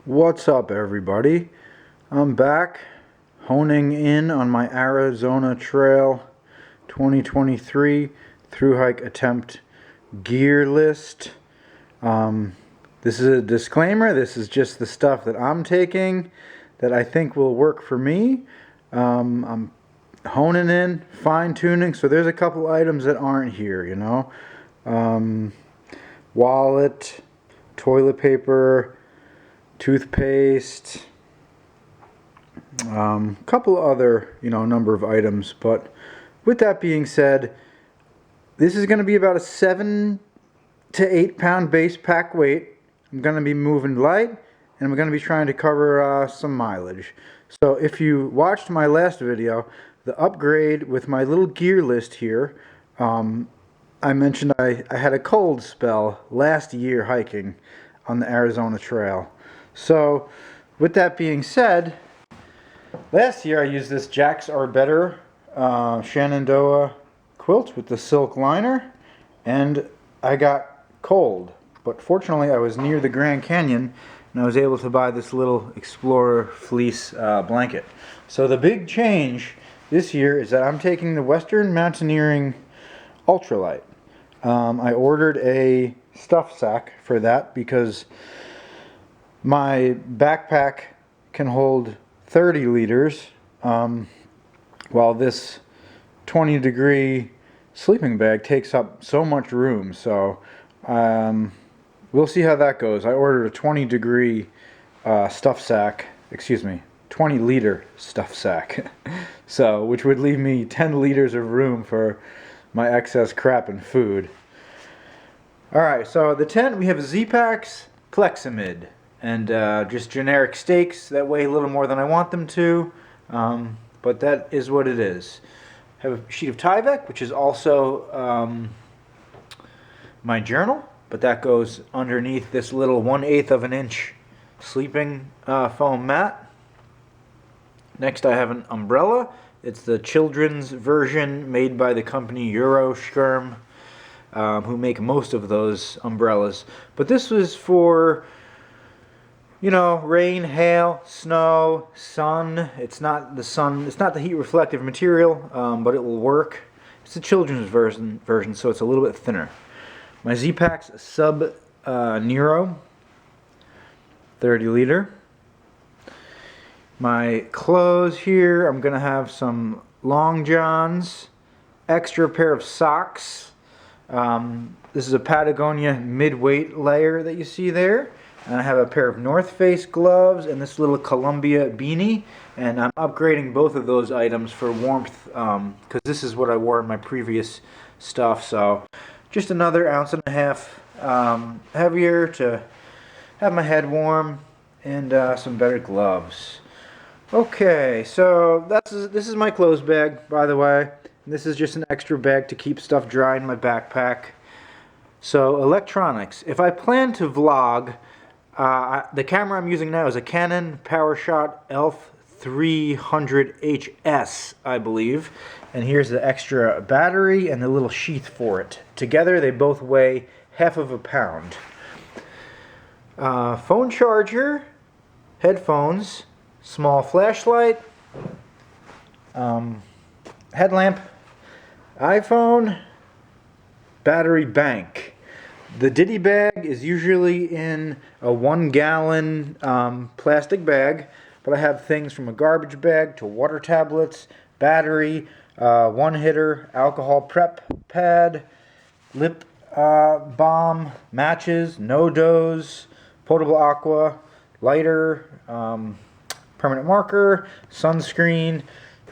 What's up, everybody? I'm back honing in on my Arizona Trail 2023 through hike attempt gear list. This is a disclaimer. This is just the stuff that I'm taking that I think will work for me. I'm honing in, fine-tuning, so there's a couple items that aren't here, you know. Wallet, toilet paper, toothpaste, couple other, number of items. But with that being said, this is going to be about a 7 to 8 pound base pack weight. I'm going to be moving light, and I'm going to be trying to cover some mileage. So if you watched my last video, the upgrade with my little gear list here, I mentioned I had a cold spell last year hiking on the Arizona Trail. So with that being said, last year I used this Jax Are Better Shenandoah quilt with the silk liner, and I got cold. But fortunately I was near the Grand Canyon and I was able to buy this little Explorer fleece blanket. So the big change this year is that I'm taking the Western Mountaineering Ultralight. I ordered a stuff sack for that because my backpack can hold 30 liters, while this 20-degree sleeping bag takes up so much room. So we'll see how that goes. I ordered a 20-degree stuff sack, 20-liter stuff sack, so which would leave me 10 liters of room for my excess crap and food. Alright, so the tent, we have Z-Packs Plexamid, and just generic stakes that weigh a little more than I want them to, but that is what it is. I have a sheet of Tyvek, which is also my journal, but that goes underneath this little 1/8 of an inch sleeping foam mat. Next I have an umbrella. It's the children's version made by the company Euroschirm, who make most of those umbrellas. But this was for, rain, hail, snow, sun. It's not the sun. It's not the heat reflective material, but it will work. It's the children's version, so it's a little bit thinner. My Z-Packs Sub Nero 30 liter. My clothes here, I'm going to have some long johns, extra pair of socks. This is a Patagonia mid-weight layer that you see there. And I have a pair of North Face gloves and this little Columbia beanie. And I'm upgrading both of those items for warmth, because this is what I wore in my previous stuff. So just another 1.5 ounces heavier to have my head warm, and some better gloves. Okay, so this is my clothes bag, by the way. This is just an extra bag to keep stuff dry in my backpack. So electronics. If I plan to vlog, the camera I'm using now is a Canon PowerShot ELPH 300HS, I believe. And here's the extra battery and the little sheath for it. Together they both weigh 1/2 pound. Phone charger, headphones, small flashlight, headlamp, iPhone, battery bank. The Diddy bag is usually in a 1-gallon plastic bag, but I have things from a garbage bag to water tablets, battery, one-hitter, alcohol prep pad, lip balm, matches, no-dose, potable aqua, lighter, permanent marker, sunscreen,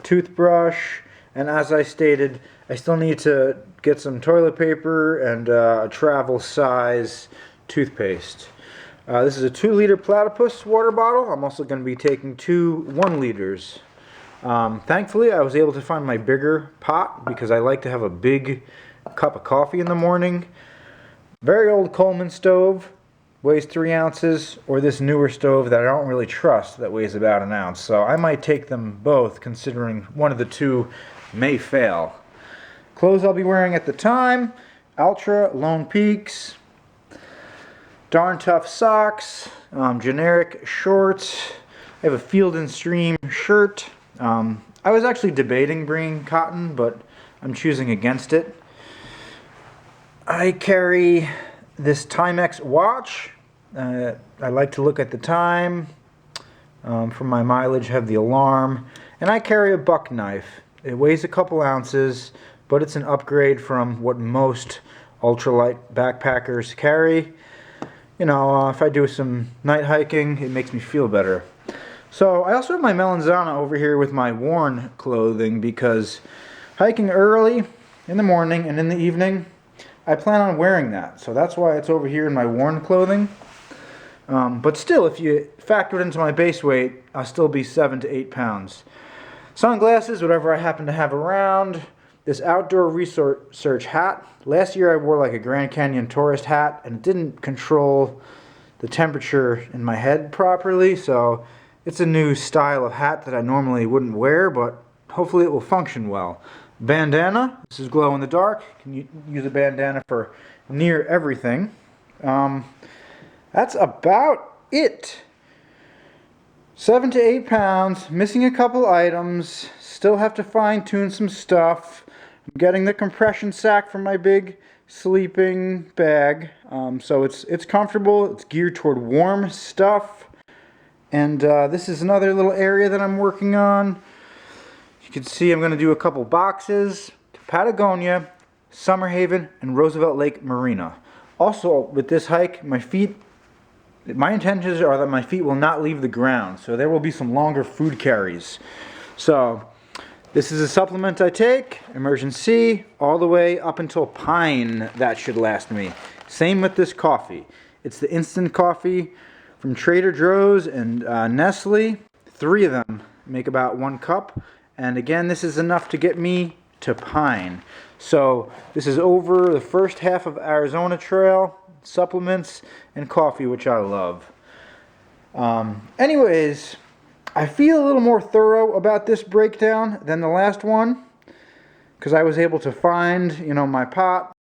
toothbrush, and as I stated, I still need to get some toilet paper and a travel size toothpaste. This is a 2-liter Platypus water bottle. I'm also going to be taking 2 1-liters. Thankfully I was able to find my bigger pot because I like to have a big cup of coffee in the morning. Very old Coleman stove, weighs 3 ounces, or this newer stove that I don't really trust that weighs about 1 ounce. So I might take them both, considering one of the two may fail. Clothes I'll be wearing at the time: Altra Lone Peaks, Darn Tough socks, generic shorts. I have a Field and Stream shirt. I was actually debating bringing cotton, but I'm choosing against it. I carry this Timex watch. I like to look at the time. For my mileage, have the alarm. And I carry a buck knife. It weighs a couple ounces, but it's an upgrade from what most ultralight backpackers carry. You know, if I do some night hiking, it makes me feel better. So I also have my melanzana over here with my worn clothing, because hiking early in the morning and in the evening, I plan on wearing that. So that's why it's over here in my worn clothing. But still, if you factor it into my base weight, I'll still be 7 to 8 pounds. Sunglasses, whatever I happen to have around. This outdoor research hat. Last year I wore like a Grand Canyon tourist hat, and it didn't control the temperature in my head properly, so it's a new style of hat that I normally wouldn't wear, but hopefully it will function well. Bandana. This is glow in the dark. You can use a bandana for near everything. That's about it. 7 to 8 pounds, missing a couple items, still have to fine tune some stuff. I'm getting the compression sack from my big sleeping bag, so it's comfortable, it's geared toward warm stuff. And this is another little area that I'm working on. You can see I'm going to do a couple boxes to Patagonia, Summerhaven, and Roosevelt Lake Marina. Also, with this hike, my intentions are that my feet will not leave the ground, so there will be some longer food carries. So, this is a supplement I take, Immersion C, all the way up until Pine. That should last me. Same with this coffee. It's the instant coffee from Trader Joe's and Nestle. 3 of them make about 1 cup. And again, this is enough to get me to Pine. So, this is over the first half of Arizona Trail. Supplements and coffee, which I love. Anyways, I feel a little more thorough about this breakdown than the last one, because I was able to find, my pot,